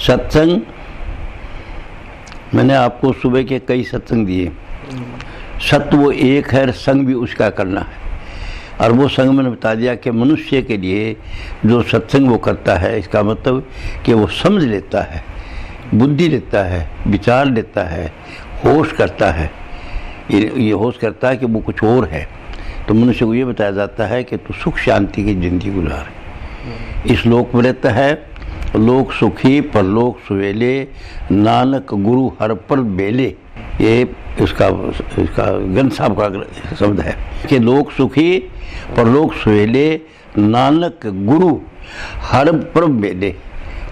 सत्संग मैंने आपको सुबह के कई सत्संग दिए। सत्य वो एक है, संग भी उसका करना है। और वो संग मैंने बता दिया कि मनुष्य के लिए जो सत्संग वो करता है, इसका मतलब कि वो समझ लेता है, बुद्धि लेता है, विचार लेता है, होश करता है। ये होश करता है कि वो कुछ और है। तो मनुष्य को ये बताया जाता है कि तू सुख शांति की जिंदगी गुजार, इस लोक में रहता है, लोक सुखी परलोक सुवेले, नानक गुरु हर पर बेले। ये इसका गन साहब का शब्द है कि लोक सुखी परलोक सुवेले, नानक गुरु हर पर बेले।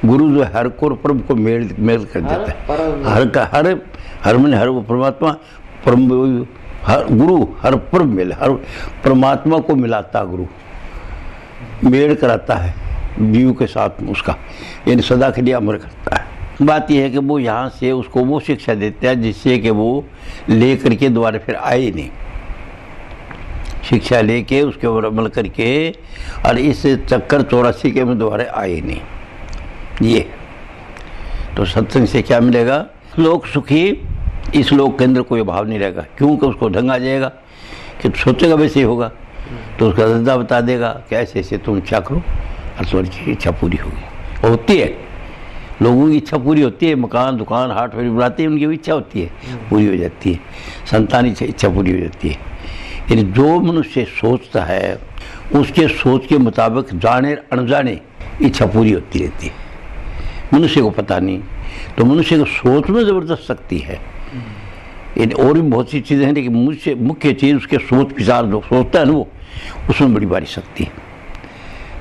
गुरु जो हर को और परम को मेल कर देता है। हर का हर मैंने हर वो परमात्मा, परम हर गुरु हर पर मेल, हर परमात्मा को मिलाता गुरु, मेल कराता है जीव के साथ में उसका, यानी सदा के लिए अमर करता है। बात यह है कि वो यहाँ से उसको वो शिक्षा देता है जिससे कि वो लेकर के दोबारा फिर आए नहीं, शिक्षा लेके उसके ऊपर अमल करके और इस चक्कर 84 के में दोबारा आए नहीं। ये तो सत्संग से क्या मिलेगा? लोक सुखी, इस लोक के अंदर कोई अभाव नहीं रहेगा, क्योंकि उसको ढंग आ जाएगा कि सोचेगा वैसे ही होगा। तो उसका धंधा बता देगा कि ऐसे ऐसे तुम इच्छा करो और तुम्हारी इच्छा पूरी होगी। होती है, लोगों की इच्छा पूरी होती है, मकान दुकान हाट फेरी बनाते हैं, उनकी इच्छा होती है, पूरी हो जाती है, संतान इच्छा पूरी हो जाती है। यानी जो मनुष्य सोचता है उसके सोच के मुताबिक जाने अनजाने इच्छा पूरी होती रहती है, मनुष्य को पता नहीं। तो मनुष्य को सोच में ज़बरदस्त शक्ति है। और भी बहुत सी चीज़ें हैं, लेकिन मुख्य चीज़ उसके सोच विचार जो सोचता है ना, वो उसमें बड़ी भारी शक्ति है।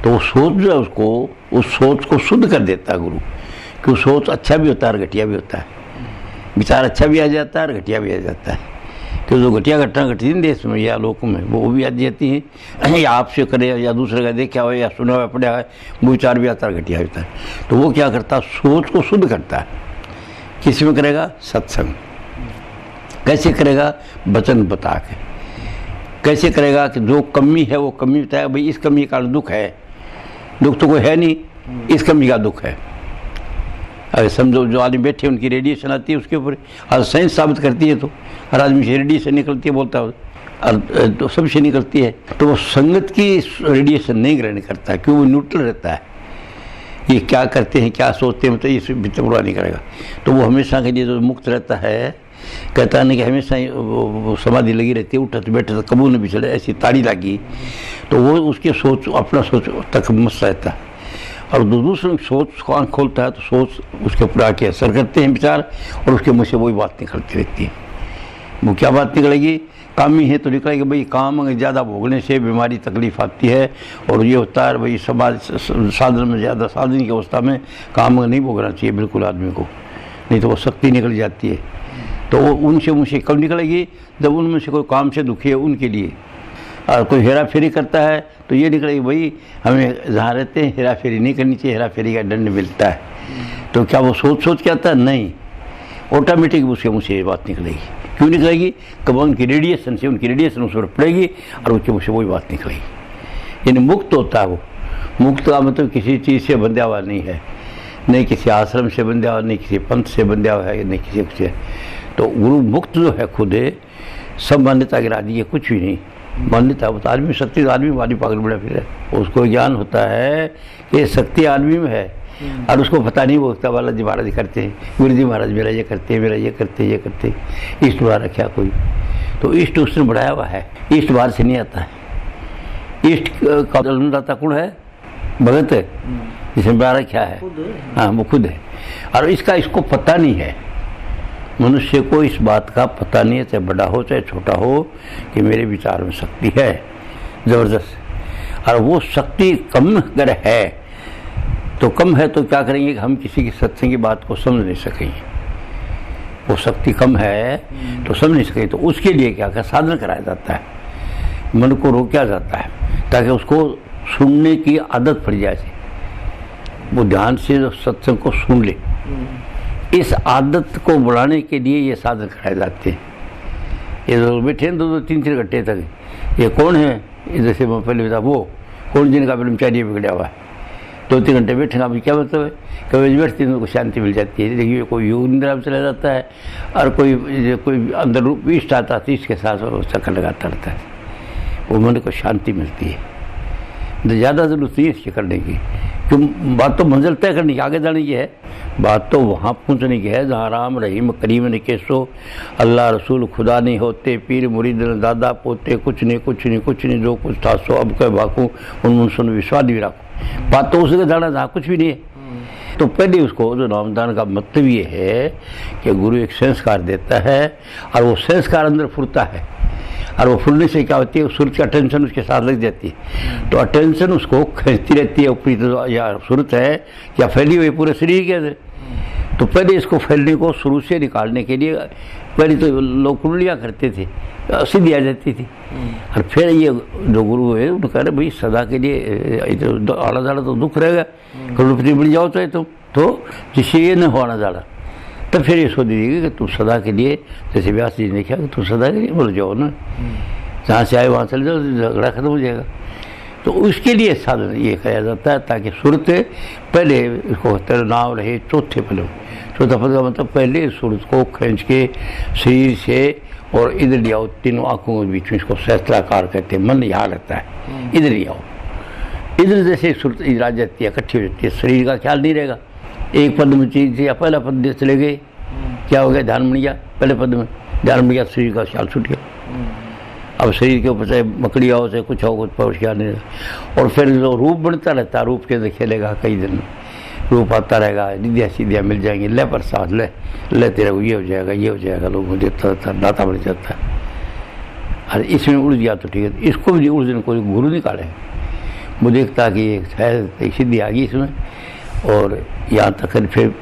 तो वो सोच जो है उसको, उस सोच को शुद्ध कर देता है गुरु, कि वो सोच अच्छा भी होता है और घटिया भी होता है, विचार अच्छा भी आ जाता है और घटिया भी आ जाता है। कि जो घटिया घटना घटती है देश में या लोगों में, वो भी आ जाती है, या आपसे करे या दूसरे का देखा हो या सुना हुआ पड़ा है, वो विचार भी आता है, घटिया होता है। तो वो क्या करता है? सोच को शुद्ध करता है। किस में करेगा? सत्संग। कैसे करेगा? वचन बता के। कैसे करेगा? कि जो कमी है वो कमी बताया, भाई इस कमी का दुख है, दुख तो कोई है नहीं, इस कमी का दुख है। अगर समझो जो आदमी बैठे उनकी रेडिएशन आती है उसके ऊपर, और साइंस साबित करती है, तो हर आदमी से रेडिएशन निकलती है, बोलता है, और तो सबसे निकलती है। तो वो संगत की रेडिएशन नहीं ग्रहण करता है, क्यों? वो न्यूट्रल रहता है। ये क्या करते हैं, क्या सोचते हैं, मतलब ये भीतर बुरा नहीं करेगा। तो वो हमेशा के लिए जो मुक्त रहता है, कहता नहीं कि हमेशा वो समाधि लगी रहती है, उठत बैठे कबूल नहीं बिछड़े, ऐसी ताड़ी लगी। तो वो उसके सोच, अपना सोच तक मस्त रहता है। और दूसरों की सोच को आँख खोलता है तो सोच उसके ऊपर आके असर करते हैं विचार, और उसके मुँह से वही बात निकलती रहती है। वो क्या बात निकलेगी? काम ही है तो निकलेगी, भाई काम ज़्यादा भोगने से बीमारी तकलीफ आती है, और ये होता है भाई समाज साधन में ज़्यादा, साधन की अवस्था में काम नहीं भोगना चाहिए बिल्कुल आदमी को, नहीं तो वो शक्ति निकल जाती है। तो वो उनसे मुझसे कब निकलेगी? जब उनमें से कोई काम से दुखी है उनके लिए। और कोई हेरा फेरी करता है तो ये निकलेगी, भाई हमें जहाँ रहते हैं हेरा फेरी नहीं करनी चाहिए, हेरा फेरी का दंड मिलता है। तो क्या वो सोच के आता है? नहीं, ऑटोमेटिक उसके मुँह से ये बात निकलेगी। क्यों निकलेगी? कब उनकी रेडिएशन से, उनकी रेडिएशन उस पर पड़ेगी और उसके मुँह से वही बात निकलेगी। यानी मुक्त होता है वो। मुक्त का मतलब किसी चीज़ से बंधा हुआ नहीं है, नहीं किसी आश्रम से बंधा हुआ, नहीं किसी पंथ से बंधा हुआ है, नहीं किसी से। तो गुरु मुक्त जो है खुद है, सब मान्यता के राजी है, कुछ भी नहीं मान्यता। तो आदमी शक्ति, आदमी वाली पागल बड़ा फिर है, उसको ज्ञान होता है कि शक्ति आदमी में है, और उसको पता नहीं। वो बाला जी महाराज करते हैं, गुरु जी महाराज मेरा ये करते हैं, मेरा ये करते, ये करते, इष्ट बाहर रखा कोई, तो इष्ट उसने बढ़ाया हुआ है, इष्ट बाहर से नहीं आता है। इष्ट का जन्मदाता कौन है? भगत है, जिसने बाहर रखा है, हाँ वो खुद है। और इसको पता नहीं है, मनुष्य को इस बात का पता नहीं है, चाहे बड़ा हो चाहे छोटा हो, कि मेरे विचार में शक्ति है ज़बरदस्त। और वो शक्ति कम अगर है तो कम है तो क्या करेंगे कि हम किसी की सत्संग की बात को समझ नहीं सकेंगे। वो शक्ति कम है तो समझ नहीं सकेंगे। तो उसके लिए क्या साधन कराया जाता है, मन को रोका जाता है, ताकि उसको सुनने की आदत पड़ जाए, वो ध्यान से सत्संग को सुन ले। इस आदत को बढ़ाने के लिए ये साधन कराए जाते हैं। ये लोग बैठे हैं 2-2 3-3 घंटे तक, ये कौन है? जैसे मैं पहले बता, वो कौन जिनका ब्रह्मचार्य बिगड़ा हुआ है, 2-3 घंटे बैठेगा, अभी क्या मतलब है? कभी बैठती है तो शांति मिल जाती है। देखिए कोई योग निद्रा में चला जाता है और कोई अंदर रूप इष्ट आता है, इसके साथ वो चक्कर लगाता रहता है, वो मन को शांति मिलती है। तो ज़्यादा जरूरत नहीं है इसके करने की, क्यों? बात तो मंजिल तय करने की, आगे जाने की है, बात तो वहाँ पहुँचने की है जहाँ राम रहीम करीम ने केसो, अल्लाह रसूल खुदा नहीं होते, पीर मुरीद दादा पोते, कुछ नहीं जो कुछ था सो अब कह बाकू उन सुन विश्वास भी रखो। बात तो उस जगह जाना जहाँ कुछ भी नहीं है। तो पहले उसको जो नामदान का मतलब ये है कि गुरु एक संस्कार देता है और वो संस्कार अंदर फुरता है, और वो फुलने से क्या होती है, सूरत की अटेंशन उसके साथ लग जाती है, तो अटेंशन उसको खींचती रहती है। ऊपरी तो या सूरत है या फैली हुई पूरे शरीर के अंदर, तो पहले इसको फैलने को शुरू से निकालने के लिए पहले तो लोग कुंडलियाँ करते थे, सीधी आ जाती थी, और फिर ये जो गुरु है उन्होंने कहा भाई सदा के लिए आड़ा जाड़ा तो दुख रहेगा, करोड़पति बन जाओ तो जिससे ये न हो आड़ा जाड़ा, तब फिर ये सोच दीजिएगा कि तुम सदा के लिए, जैसे व्यास जी ने कहा कि तुम सदा के लिए बोल जाओ ना, जहाँ से आए वहाँ चले जाओ, झगड़ा खत्म हो जाएगा। तो उसके लिए साधन ये किया जाता है ताकि सूरत पहले इसको तेरा नाम रहे चौथा पद का मतलब पहले सूरत को खींच के शरीर से और इधर ले आओ, तीनों आँखों के बीच में, इसको सहस्त्राकार कहते हैं, मन यहाँ रहता है, इधर ले आओ। इधर जैसे सूरत इधर आ जाती है, इकट्ठी हो जाती है, शरीर का ख्याल नहीं रहेगा। एक पद में चीज या पहला पद दे चले गए, क्या हो गया? ध्यान बन गया, पहले पद में ध्यान बन गया, शरीर का ख्याल छूट गया। अब शरीर के ऊपर चाहे मकड़ी हो चाहे कुछ हो, कुछ पर ख्याल नहीं रहेगा। और फिर जो रूप बनता रहता है, रूप के अंदर खेलेगा कई दिन, रूप आता रहेगा, निधिया सीधिया मिल जाएंगे, ले प्रसाद ले तेरे को ये हो जाएगा, लोगों को देता रहता है, दाता बढ़ जाता है। अरे इसमें उड़ गया तो ठीक है, इसको भी उस दिन कोई गुरु निकाले, वो देखता कि एक सीधी आ गई इसमें, और यहाँ तक फिर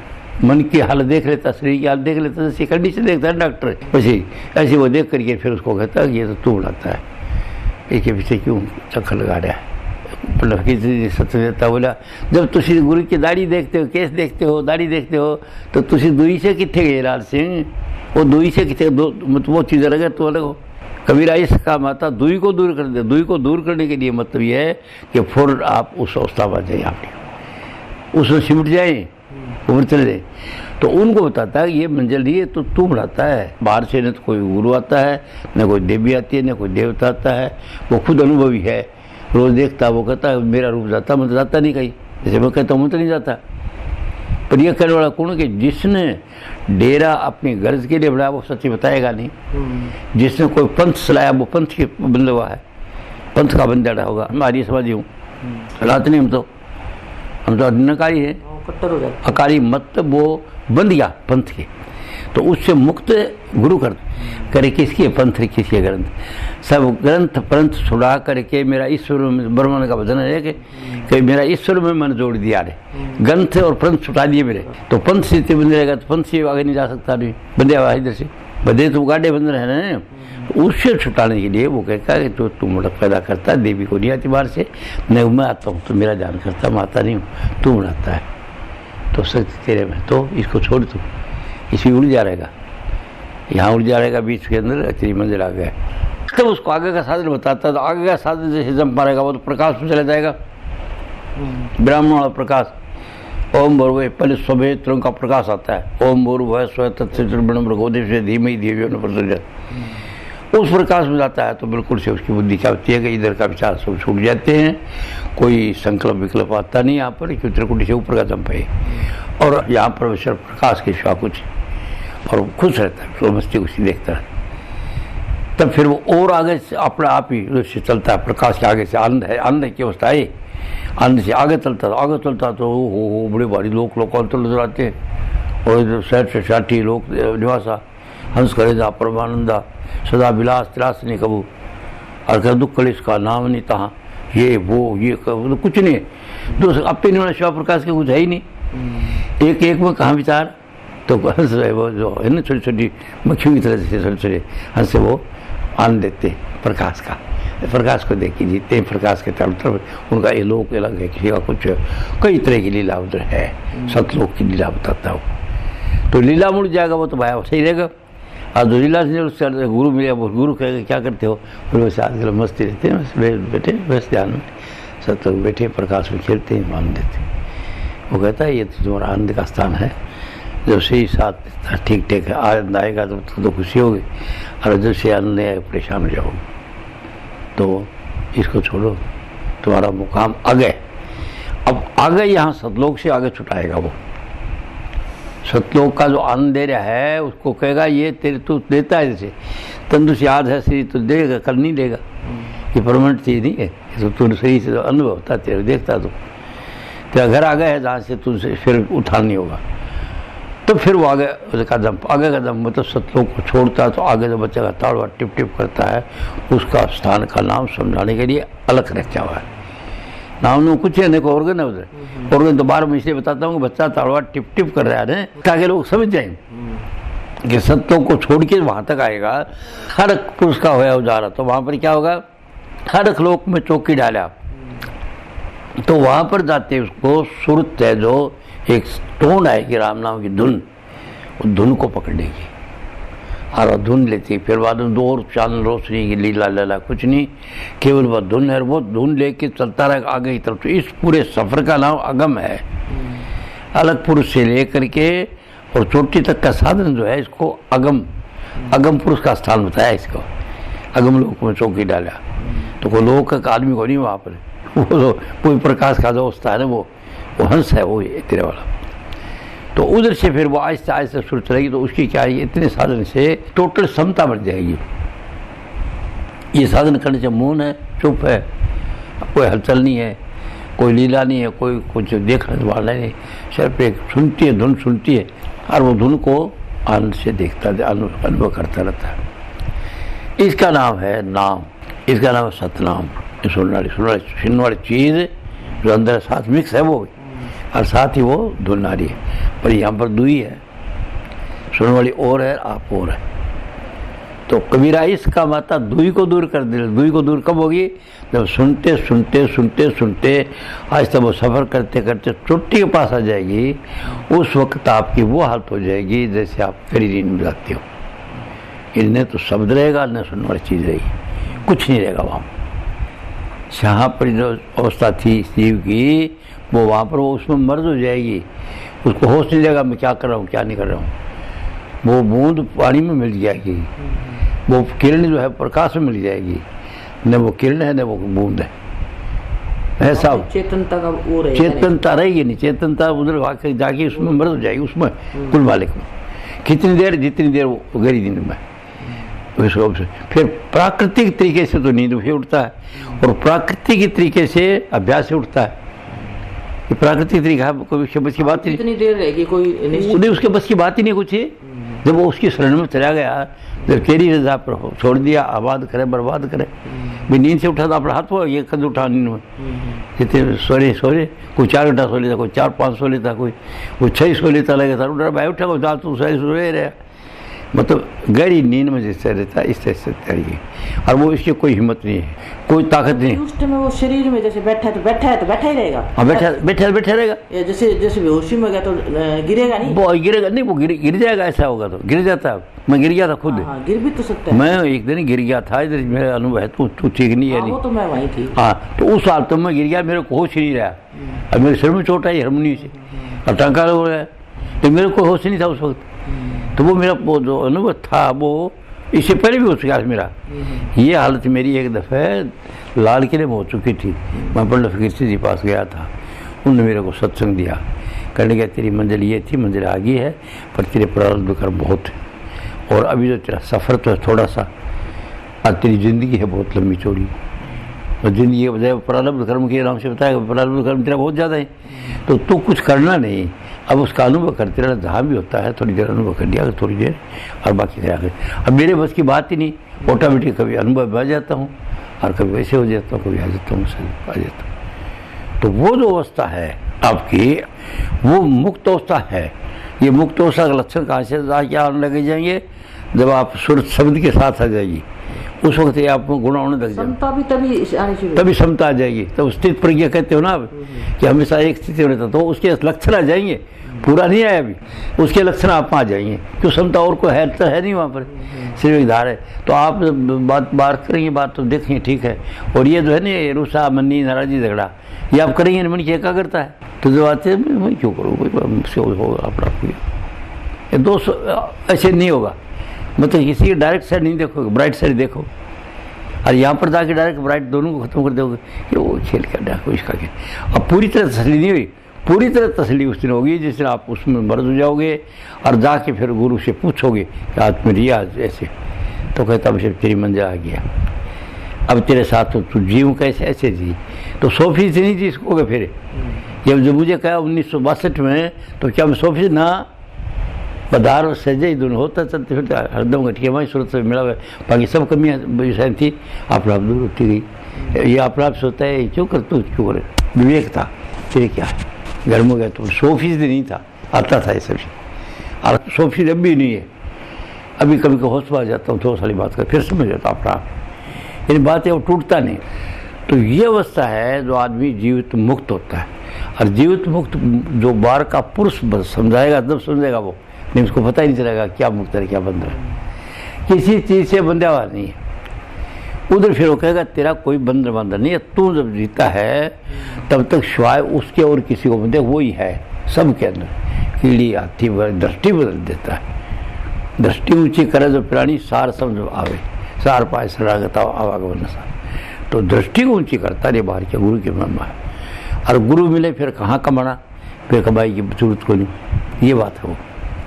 मन की हालत देख लेता, शरीर की हालत देख लेता, जैसे कंडीशन देखता है डॉक्टर, वैसे ऐसे वो देख करके फिर उसको कहता है कि ये तो तू बढ़ाता है, इसके पीछे क्यों चक्कर लगा रहा है। सत्य देता बोला, जब तुम गुरु की दाढ़ी देखते हो, केस देखते हो, दाढ़ी देखते हो, तो तुम दुई से कितने गए लाल सिंह, वो दुई से कितने मतलब वो चीज़ अलग है तो अलग हो। कबीरा इसका माता दुई को दूर कर दे, दुई को दूर करने के लिए मतलब ये है कि फिर आप उस अवस्था पर जाए, आपने उसमें सिमट जाए, उम्र चले जाए। तो उनको बताता है ये मंजिल नहीं है, तो तू बढ़ाता है, बाहर से न तो कोई गुरु आता है, न कोई देवी आती है, न कोई देवता आता है, वो खुद अनुभवी है, रोज देखता, वो कहता है मेरा रूप जाता, मैं तो जाता नहीं कहीं, जैसे मैं कहता हूँ मैं तो नहीं जाता। पर यह कहने वाला कौन कि जिसने डेरा अपनी गर्ज के लिए बनाया वो सच्ची बताएगा नहीं, जिसने कोई पंथ चलाया वो पंथ के बंदा हुआ है, पंथ का बंदा होगा। हमारी समाजी हूँ रात नहीं, हम तो अज्ञाकारी है, अकारी मत वो बंद गया पंथ के, तो उससे मुक्त गुरु करे किसकी पंथ किसके ग्रंथ, सब ग्रंथ पंथ छुड़ा करके मेरा ईश्वर में ब्रह्मण का वचन है कि मेरा ईश्वर में मन जोड़ दिया रे, ग्रंथ और पंथ छुटा दिए मेरे, तो पंथ से बंद रहेगा, तो पंथ से आगे नहीं जा सकता, नहीं बंधे हुआ इधर से बंधे तो गाड़े बंद रहे ना, उससे छुटाने के लिए वो कहता है कि तो तुम मुड़क पैदा करता है, देवी को नहीं आती बाहर से, नहीं मैं आता हूँ तो मेरा ध्यान करता, मैं आता नहीं हूँ, तू बढ़ाता है, तो शक्ति तेरे में, तो इसको छोड़ तू, इसमें उड़ जा रहेगा, यहाँ उड़ जा रहेगा, बीच के अंदर तेरी मंजिल आ गया। तब उसको आगे का साधन बताता है, तो आगे का साधन जैसे जम मारेगा वो तो प्रकाश में चला जाएगा, ब्राह्मण वाला प्रकाश, ओम भूर्भुवः, पहले स्वभेद रंग का प्रकाश आता है, ओम भूर्भुवः स्वः तत्सवितुर्वरेण्यं से धीमहि धियो न प्रचोदयात्, उस प्रकाश में जाता है तो बिल्कुल से उसकी बुद्धि क्या होती है कि इधर का विचार सब छूट जाते हैं, कोई संकल्प विकल्प आता नहीं यहाँ पर, क्यों त्रिकुटी से ऊपर का जंप है, और यहाँ पर विश्व प्रकाश के सिवा कुछ, और खुश रहता है, तो मस्ती उसी देखता है। तब फिर वो और आगे से अपना आप ही उससे चलता है, प्रकाश के आगे से आनंद है, आनंद की अवस्था है, आनंद से आगे चलता तो हो बड़े भारी लोग नजर आते हैं, और इधर शहर से 60 लोग निवासा, हंस करे जा परमानंदा, सदा विलास तिलास नहीं कबू, और कर दुख कलेश का नाम नहीं तहाँ, ये वो ये तो कुछ नहीं, दोस्त अपने नहीं होना, शिवा प्रकाश के कुछ है ही नहीं, एक एक में कहाँ विचार, तो हंस वो जो है ना छोटी छोटी मक्खियों की तरह से छोटे हंस से वो आनंद देते प्रकाश का, प्रकाश को देख के जीते हैं, प्रकाश के चारों तरफ उनका ये लोक अलग है, किसी का कुछ कई तरह की लीला उधर है, सतलोक की लीला बताता हूँ, तो लीला मुड़ जाएगा वो तो भाई सही रहेगा, और जो लीला से उससे गुरु मिलेगा, वो गुरु कहेगा क्या करते हो, फिर वैसे आजकल मस्ती रहते हैं, बस बैठे बस ध्यान में, सतलोक बैठे प्रकाश में खेलते हैं, मान देते हैं। वो कहता है ये तो तुम्हारा आनंद का स्थान है, जब से ही साथ ठीक ठीक है आनंद आएगा तो खुशी होगी, और जब से आनंद नहीं आएगा परेशान हो जाओगे। तो इसको छोड़ो, तुम्हारा मुकाम आगे। अब आगे यहाँ सतलोक से आगे छुटाएगा वो। सतलोक का जो आनंद दे रहा है उसको कहेगा ये तेरे तू देता है, जैसे तंदुरुस्त याद है शरीर तो देगा, कल नहीं देगा, ये परमानेंट चीज़ नहीं है, तो तू शरीर से अनुभव होता है तेरे, देखता तो तेरा घर आ गया है जहाँ से तुझसे फिर उठान नहीं होगा। तो फिर वो आगे कदम मतलब सतलोक को छोड़ता है, तो आगे जो बच्चा का ताड़वा टिप टिप करता है उसका स्थान का नाम समझाने के लिए अलग रखा हुआ है। नाम नो कुछ है, देखो ऑर्गन है उधर, ऑर्गन तो बार मैं इसलिए बताता हूँ कि बच्चा ताड़वा टिप टिप कर रहा है ताकि लोग समझ जाए कि सतलोक को छोड़ के वहाँ तक आएगा। हर पुरुष का होया उजारा, तो वहाँ पर क्या होगा, हर लोक में चौकी डाला, तो वहाँ पर जाते उसको सुरत है जो एक टोन आएगी राम नाम की धुन, वो धुन को पकड़ेगी और धुन लेती, फिर बाद में दो और चांद रोशनी की लीला लाला कुछ नहीं, केवल वह धुन है, वो धुन लेके चलता रहा आगे की तरफ। तो इस पूरे सफ़र का नाम अगम है। अलग पुरुष से लेकर के और चोटी तक का साधन जो है इसको अगम पुरुष का स्थान बताया इसको। अगम लोक में चौकी डाला, तो कोई लोक का आदमी को नहीं वहाँ पर, वो कोई प्रकाश का जो अवस्था है ना वो हंस है, वो तेरे वाला। तो उधर से फिर वो आहिस्ते आहिस्ते शुरू चलेगी, तो उसकी क्या है, इतने साधन से टोटल समता बढ़ जाएगी। ये साधन करने से मौन है, चुप है, कोई हलचल नहीं है, कोई लीला नहीं है, कोई कुछ देखने वाला नहीं, सिर्फ एक सुनती है, धुन सुनती है और वो धुन को आनंद से देखता है, अनुभव करता रहता है। इसका नाम है नाम, इसका नाम है सतनाम। सुनने वाली चीज़ जो अंदर साथ मिक्स है वो, और साथ ही वो धुन आ रही है, पर यहाँ पर दुई है, सुनने वाली और है, आप और है। तो कबीरा इसका माता दुई को दूर कर दे। दुई को दूर कब होगी, जब सुनते सुनते सुनते सुनते आज तक वो सफ़र करते करते चोटी के पास आ जाएगी, उस वक्त आपकी वो हालत हो जाएगी जैसे आप करी नींद में जाते हो। इनने तो शब्द रहेगा, न सुनने वाली चीज़ रहेगी, कुछ नहीं रहेगा वहाँ। जहाँ पर जो अवस्था थी जीव की, वो वहाँ पर वो उसमें मर्ज हो जाएगी, उसको होश नहीं रहेगा मैं क्या कर रहा हूँ क्या नहीं कर रहा हूँ। वो बूंद पानी में मिल जाएगी, वो किरण जो है प्रकाश में मिल जाएगी, न वो किरण है न वो बूंद है। ऐसा चेतनता का वो रहेगा, चेतनता रहेगी नहीं, चेतनता उधर जाके उसमें मर्ज हो जाएगी, उसमें कुल मालिक में कितनी देर, जितनी देर वो गहरी नींद में। फिर प्राकृतिक तरीके से तो नींद से उठता है, और प्राकृतिक तरीके से अभ्यास से उठता है। ये प्राकृतिक तरीका कोई उसके बस की बात ही नहीं, कितनी देर रहेगी कोई उसके बस की बात ही नहीं कुछ। जब वो उसकी शरण में चला गया, जब तेरी रजा पर छोड़ दिया, आबाद करे बर्बाद करे। भाई नींद से उठा तो अपना हाथ हो, ये कद उठा नींद में, जितने सोरे कोई 4 घंटा सो लेता, कोई 4-5 सो लेता, कोई वो 6 सो लेता, लगे था उठा भाई उठा कोई दाल तो सही सोए रहा, मतलब गहरी नींद में जैसे रहता है इस तरह से तैयारी। और वो इसकी कोई हिम्मत नहीं है, कोई ताकत नहीं। उस टाइम वो शरीर में जैसे बैठा है तो बैठा ही रहेगा। हाँ बैठा रहेगा। जैसे बेहोशी में गया तो गिरेगा नहीं, वो गिरेगा नहीं, वो गिर जाएगा। ऐसा होगा तो गिर जाता है। मैं गिर गया था खुद। हाँ, गिर भी तो सकता है। मैं एक दिन गिर गया था, इधर मेरा अनुभव है, तू ठीक नहीं है। वो तो मैं वहीं थी। हाँ, तो उस हाल तो मैं गिर गया, मेरे को होश ही नहीं रहा, और मेरे सिर में चोट आई हारमोनी से और टंका हो रहा है, तो मेरे को होश नहीं था उस वक्त। तो वो मेरा वो जो अनुभव था वो इससे पहले भी हो चुका है मेरा। ये हालत मेरी एक दफ़े लाल किले में हो चुकी थी। मैं पंडित फकीर जी पास गया था, उन्होंने मेरे को सत्संग दिया, कहने गया तेरी मंजिल ये थी, मंजिल आगे है, पर तेरे प्रारब्ध कर्म बहुत है, और अभी जो तेरा सफ़र तो है थोड़ा सा, और तेरी ज़िंदगी है बहुत लंबी चौड़ी। और ज़िंदगी के बजाय प्रारब्ध कर्म के नाम से बताया, प्रारब्ध कर्म तेरा बहुत ज़्यादा है, तो तू कुछ करना नहीं, अब उसका अनुभव करते रहना। जहाँ भी होता है थोड़ी देर अनुभव कर लिया, थोड़ी देर, और बाकी क्या कर। अब मेरे बस की बात ही नहीं, ऑटोमेटिक कभी अनुभव आ जाता हूँ और कभी वैसे हो जाता हूँ, कभी आ जाता हूँ, आ जाता हूँ। तो वो जो अवस्था है आपकी, वो मुक्त अवस्था है। ये मुक्त अवस्था का लक्षण कहाँ से क्या आने लगे जाएंगे, जब आप सुर शब्द के साथ आ जाएगी, उस वक्त ये आपको गुण होने लग जाएगा, तभी समता आ जाएगी। तो स्थित प्रज्ञा कहते हो ना आप, कि हमेशा एक स्थिति में रहता, तो उसके लक्षण आ जाएंगे। पूरा नहीं आया अभी, उसके लक्षण आप आ जाएंगे, क्यों समता और कोई है तो है नहीं वहाँ पर, सिर्फ एक धार है। तो आप बात करेंगे, बात तो देखेंगे ठीक है। और ये जो है ना, रुसा मन्नी नाराजी झगड़ा, ये आप करेंगे मन की एकाग्रता है। तो जो आते हैं मैं क्यों करूँ, होगा अपना ये दोस्त ऐसे नहीं होगा। मतलब किसी की डायरेक्ट साइड नहीं देखोगे, ब्राइट साइड देखो। और यहाँ पर जाके डायरेक्ट ब्राइट दोनों को खत्म कर दोगे कि वो खेल कर डाको इसका क्या। अब पूरी तरह तसली नहीं हुई, पूरी तरह तसली उस दिन होगी जिस दिन आप उसमें मर्ज हो जाओगे और जाके फिर गुरु से पूछोगे कि आज मेरी आज ऐसे, तो कहता अब तेरी मंजिल आ गया, अब तेरे साथ तो तू जीव कैसे ऐसे जी। तो 100% नहीं जी इसको फिर जब मुझे कहा 1962 में, तो क्या मैं 100% ना पधार और सहजे ही दोनों होता चलते फिर हरदम घटिया वहीं सूरत से मिला हुआ। बाकी सब कमियाँ विषय थी, अपराध दूर होती गई। ये अपराध से होता है क्यों कर, तू क्यों करे, विवेक था तेरे क्या है। घर में गया तो 100% नहीं था, आता था ये सब, और 100% अब भी नहीं है। अभी कभी को होश में आ जाता हूँ, 2 साल बात कर फिर समझ जाता अपराध, यानी बात है वो टूटता नहीं। तो ये अवस्था है जो आदमी जीवित मुक्त होता है। और जीवित मुक्त जो बार का पुरुष समझाएगा तब समझेगा वो, नहीं उसको पता ही नहीं चलेगा क्या मुक्त है क्या बंधन है। किसी चीज़ से बंधा हुआ नहीं है उधर, फिर वो कहेगा तेरा कोई बंधन बंधन नहीं है। तू जब जीता है तब तक स्वाय उसके और किसी को बंधे वही है सबके अंदर। कीड़ी हाथी दृष्टि बदल देता है, दृष्टि ऊंची करे जो प्राणी सार समझ आवे, सार पाए शरणागत आवागमन सार। तो दृष्टि को ऊंची करता है बाहर के गुरु की महिमा है। और गुरु मिले फिर कहाँ कमाना, फिर कमाई की जरूरत को नहीं, ये बात है। वो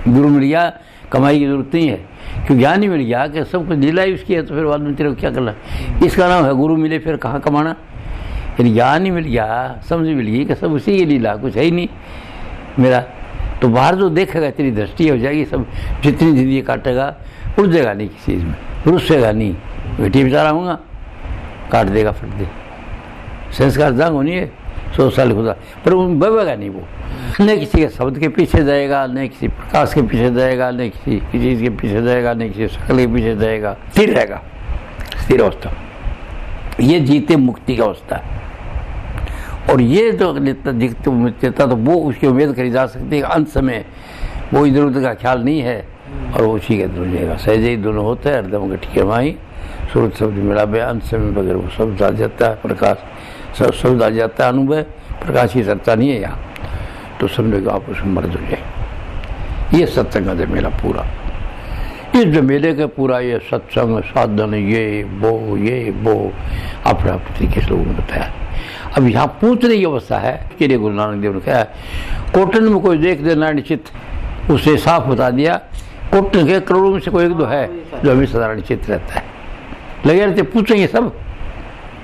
गुरु मिल गया कमाई की जरूरत नहीं है, क्योंकि ज्ञान ही मिल गया कि सब कुछ लीला ही उसकी है, तो फिर बाद में तेरे को क्या करना। इसका नाम है गुरु मिले फिर कहाँ कमाना। यानी ज्ञान ही मिल गया, समझ मिल गई कि सब उसी की लीला, कुछ है ही नहीं मेरा। तो बाहर जो देखेगा तेरी दृष्टि हो जाएगी, सब जितनी जिंदगी काटेगा उलझेगा नहीं किसी चीज़ में, रुसेगा नहीं। बेटी बेचारा होगा काट देगा फट दे, संस्कार जांग होनी है 100 साल खुदा, पर वो बवेगा नहीं। वो न किसी के शब्द के पीछे जाएगा, न किसी प्रकाश के पीछे जाएगा, न किसी चीज़ के पीछे जाएगा, न किसी शक्ल के पीछे जाएगा, स्थिर रहेगा, स्थिर अवस्था। ये जीते मुक्ति का अवस्था है। और ये जो देता तो वो उसकी उम्मीद करी जा सकती है अंत समय वो इधर उधर का ख्याल नहीं है और वो उसी के अंदर जाएगा। सहजे ही दोनों होते हैं, हरदम गठिया माही सूरत शब्द मिला बे, अंत समय वगैरह वो शब्द आ जाता है, प्रकाश सब शब्द आ जाता है, अनुभव प्रकाश की चर्चा नहीं है यहाँ। तो समझेगा आप उसमें मर्ज हो जाए। ये सत्संग है मेरा पूरा, इस जो मेले का पूरा ये सत्संग साधन ये वो अपना तरीके से लोगों ने बताया। अब यहाँ पूछने की अवस्था है कि गुरु नानक देव ने कहा कोटन में कोई देख देना निश्चित, उसे साफ बता दिया। कोटन के करोड़ों में से कोई एक दो है जो अभी सदा निश्चित रहता है। लगे रहते पूछेंगे सब,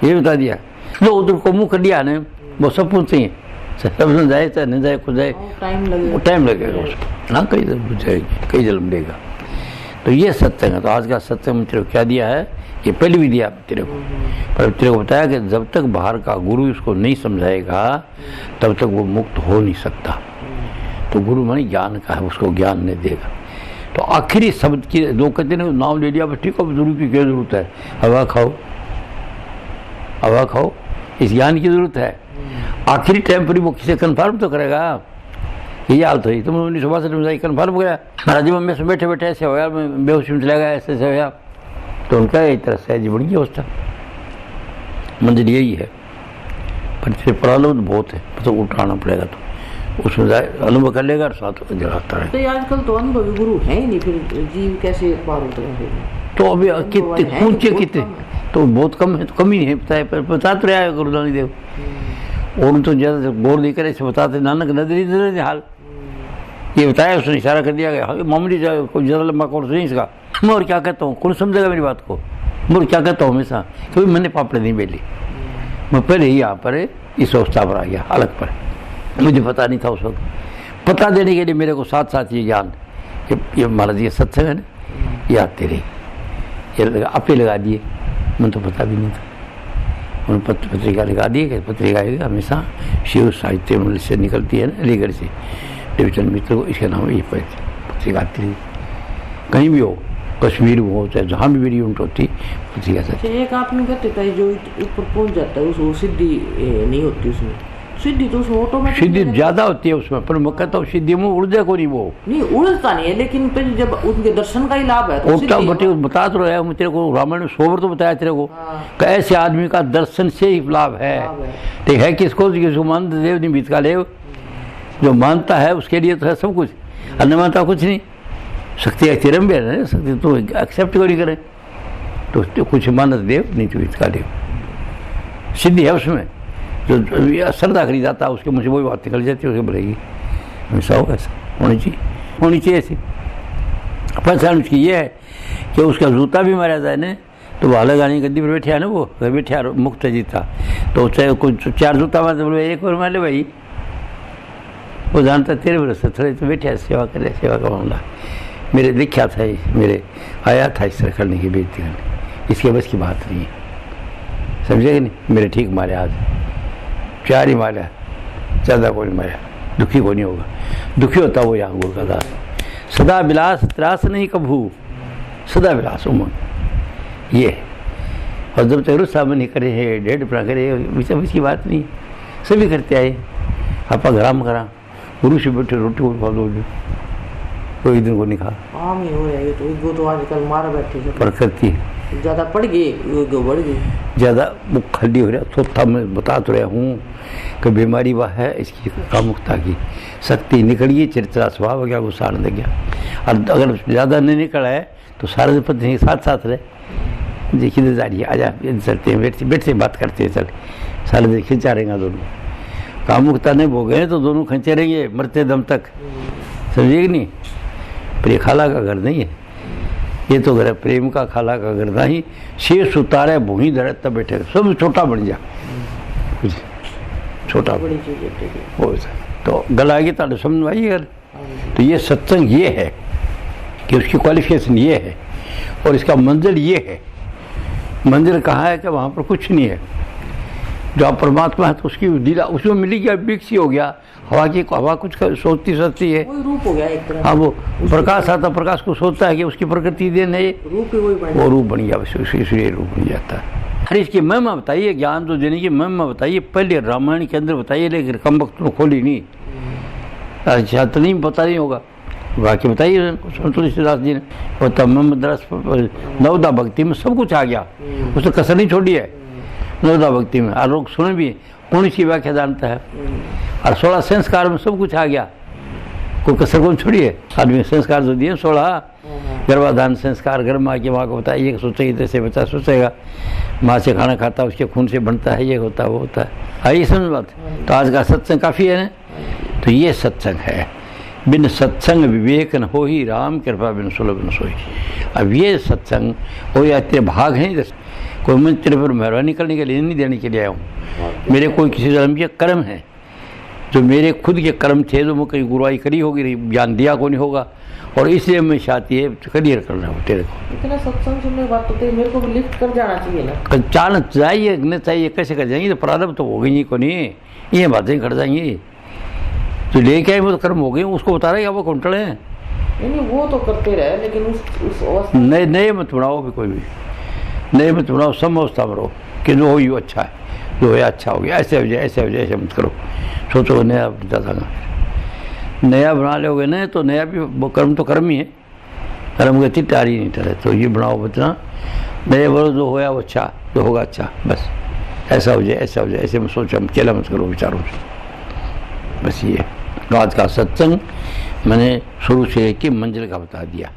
ये बता दिया। जो उधर को मुँह कर दिया ने वो सब पूछेंगे, सब न जाए चाहे न जाए, खुद जाए टाइम लगेगा उसको। हाँ कई जाएगी, कई जन्म देगा। तो ये सत्संग है। तो आज का सत्संग तेरे को क्या दिया है, ये पहले भी दिया तेरे को, पर तेरे को बताया कि जब तक बाहर का गुरु इसको नहीं समझाएगा तब तक वो मुक्त हो नहीं सकता। तो गुरु माने ज्ञान का है, उसको ज्ञान नहीं देगा। तो आखिरी शब्द की दो कहते हैं नाम ले लिया, ठीक है गुरु की क्या जरूरत है, हवा खाओ हवा खाओ, इस ज्ञान की जरूरत है। आखिरी टाइम पर वो किसे कन्फर्म तो करेगा। ये हाल तो ही तुम 1962 में जाए कन्फर्म हो गया, राजीव मम्मी से बैठे बैठे ऐसे हो यार, मैं बेहोशी में चला गया, ऐसे ऐसे हो यार। तो उनका एक तरह से जी बड़ी अवस्था मंजिल यही है। पर फिर प्रॉब्लम बहुत है, तो उठाना पड़ेगा। तो उसमें अनुभव कर लेगा और साथ जलाता रहे। तो आजकल तो अनुभवी गुरु है ही नहीं, फिर जीव कैसे पार होता है। तो अभी कितने पूछे कितने, तो बहुत कम है, तो कम ही है पता है, पर बता तो रहा है गुरु नानक देव। और तो ज़्यादा गौर नहीं करे, बताते नानक नजर हाल ये बताया, उसने इशारा कर दिया गया मामूली कोई ज़्यादा लंबा कोर्स नहीं इसका। मैं और क्या कहता हूँ, कौन समझेगा मेरी बात को। मैं और क्या कहता हूँ हमेशा, क्योंकि मैंने पापड़े नहीं बेली, मैं पहले ही यहाँ पर इस अवस्था पर आ गया अलग पर। मुझे पता नहीं था उस वक्त, पता देने के लिए मेरे को साथ साथ ये ज्ञान, ये महाराज ये सत्संग है ना, ये आते रही, ये लगा आपे लगा दिए, मुझे तो पता भी नहीं था। उन्होंने पत्रिका लगा दी कि पत्रिका हमेशा शिव साहित्य मंडल से निकलती है ना, अलीगढ़ से, देवचंद मित्र को इसके नाम ये पत्रिका आती रही। कहीं भी हो, कश्मीर में हो, चाहे जहाँ भी मेरी यूनिट होती पत्रिका से। एक आत्मिक है जो ऊपर पहुँच जाता है, उसको सिद्धि नहीं होती उसमें, सिद्धि तो उसमें ऑटोमेटिक सिद्धि ज्यादा होती है उसमें, पर मैं कहता हूँ सिद्धि में ऊर्जा को नहीं, वो नहीं उड़ता नहीं है, लेकिन फिर जब उनके दर्शन का ही लाभ है तो उल्टा सिद्धि बटे बता तो रहा हूँ तेरे को, रामायण में सोबर तो बताया तेरे को हाँ। कि ऐसे आदमी का दर्शन से ही लाभ है। लाभ है। ठीक है, किसको किसको मान देव नहीं बीत का लेव, जो मानता है उसके लिए तो है सब कुछ, और न मानता कुछ नहीं। शक्ति तिरम भी है, शक्ति तो एक्सेप्ट क्यों नहीं करे, तो कुछ मानत देव नहीं तो बीत का लेव, सिद्धि है उसमें। जो श्रद्धा करी जाता है उसके मुझे वही बात निकल जाती है, उसे बोलेगी ऐसा हो, ऐसा होनी चाहिए ऐसी। पहचान उसकी ये है कि उसका जूता भी मारा जाए ना तो वो अलग आने गद्दी पर बैठे है ना, वो बैठे मुक्त जीता, तो चाहे कुछ 4 जूता मारते बोले 1 बार मार ले भाई, वो जानता तेरे बरस थोड़े तो बैठे सेवा करे, सेवा का मामला मेरे देखा था, मेरे आया था इस तरह करने की, बेइज्जती करने, इसके बस की बात नहीं है, समझे नहीं। मेरे ठीक मारे आज 4 ही मारा, ज़्यादा कोई नहीं मारा, दुखी को नहीं होगा, दुखी होता वो यहाँ गुरु का दास। सदा विलास त्रास नहीं कभू, सदा विलास उमंग ये है। और जब तक रुस्सा नहीं करे है, डेढ़ अपना करे, विचार की बात नहीं, सभी करते आए, आपा घराम करा, गुरु से बैठे रोटी को खा दो, कोई दिन को नहीं खा, आम ही हो जाएगी। तो वो तो आजकल मारा बैठे प्रकृति ज्यादा पड़ गई, वो बढ़ गई, ज़्यादा मुख खली हो रहा। थोड़ा मैं बता तो रहा हूँ कि बीमारी वह है इसकी कामुकता की, शक्ति निकल गई, चरित्रा स्वभाव हो गया, गुस्सा आने लग गया। और अगर ज़्यादा नहीं निकला है तो सारे दिन पत्नी साथ साथ रहे, देखिए जा रही है, आजा चलते हैं, बैठते बात करते हैं, चल सारे दिन खिंचा रहेंगे दोनों, कामुकता नहीं भोग गए तो दोनों खिंचे रहेंगे मरते दम तक, समझिए नहीं। प्रिय खाला का घर नहीं है ये, तो घर है प्रेम का, खाला का घर नहीं। शेष उतारे भूही धरे तब बैठे, सब छोटा बन जा, कुछ छोटा बड़ी चीज हो, तो गला की ताड़ समझ आई अगर। तो ये सत्संग ये है कि उसकी क्वालिफिकेशन ये है, और इसका मंजिल ये है। मंजिल कहाँ है कि वहाँ पर कुछ नहीं है, जो आप परमात्मा है तो उसकी लीला उसमें मिली गया, विकसी हो गया, हवा कुछ सोचती सोचती है, वही रूप हो गया एक तरह। हाँ, वो प्रकाश आता, प्रकाश को सोचता है कि उसकी प्रकृति देन है, रूप ही वही बन वो रूप बन गया, इसलिए रूप बन जाता है। अरे इसकी महिमा बताइए, ज्ञान तो देने की महिमा बताइए, पहले रामायण के अंदर बताइए, लेकिन कम वक्त में खोली नहीं, अच्छा तो नहीं पता नहीं होगा, बाकी बताइए तुलसीदास जी ने, और तमाम मद्रास नवदा भक्ति में सब कुछ आ गया, उसने कसर नहीं छोड़ी है नवदा भक्ति में। और लोग सुने भी कौन सी व्याख्या जानता है, और 16 संस्कार में सब कुछ आ गया, कोई कसर कौन छोड़ी है। आदमी संस्कार जो दिए 16, गर्भाधान संस्कार, घर माँ की माँ को बताइए कि सोचेगी जैसे बच्चा सोचेगा, माँ से खाना खाता है उसके खून से बनता है, ये होता है वो होता है, ये समझ बात। तो आज का सत्संग काफ़ी है ना, तो ये सत्संग है। बिन सत्संग विवेक न हो ही, राम कृपा बिन सुलभ न सोई। अब ये सत्संग हो या तेरे भाग नहीं, कोई मैं तेरे पर मेहरबानी करने के लिए नहीं देने के लिए आया हूँ, मेरे कोई किसी जन्म के कर्म है, जो मेरे खुद के कर्म थे, जो मैं कहीं गुरुआई करी होगी, ज्ञान दिया को नहीं होगा, और इसलिए मैं चाहती है क्लियर करना हो तेरे को। इतना सत्संग सुनने की बात तो मेरे को भी लिफ्ट कर जाना चाहिए ना, चाल चाहिए न चाहिए, कैसे कर जाएंगे, तो प्रारंभ तो हो गई को नहीं, ये बातें कर जाएंगी, तो लेके आए वो तो कर्म हो गए, उसको बता रहे वो कौन टड़े हैं, नहीं वो तो करते रहे, लेकिन उस नए मत बनाओ भी, कोई भी नए मत बनाओ, सम अवस्था में रहो कि जो हो यो अच्छा है, जो है अच्छा हो गया, ऐसे हो जाए ऐसे हो जाए, ऐसे मत करो, सोचो नया ज़्यादा नया बना लोगे ना, तो नया भी वो कर्म तो कर्म ही है, कर्म गति टारी नहीं टरे, तो ये बनाओ बतना नए बोलो, जो होया वो अच्छा, जो होगा अच्छा, बस ऐसा हो जाए ऐसा हो जाए, ऐसे में सोचो, हम चला मत करो विचारों से, बस ये आज का सत्संग मैंने शुरू से एक ही मंजिल का बता दिया।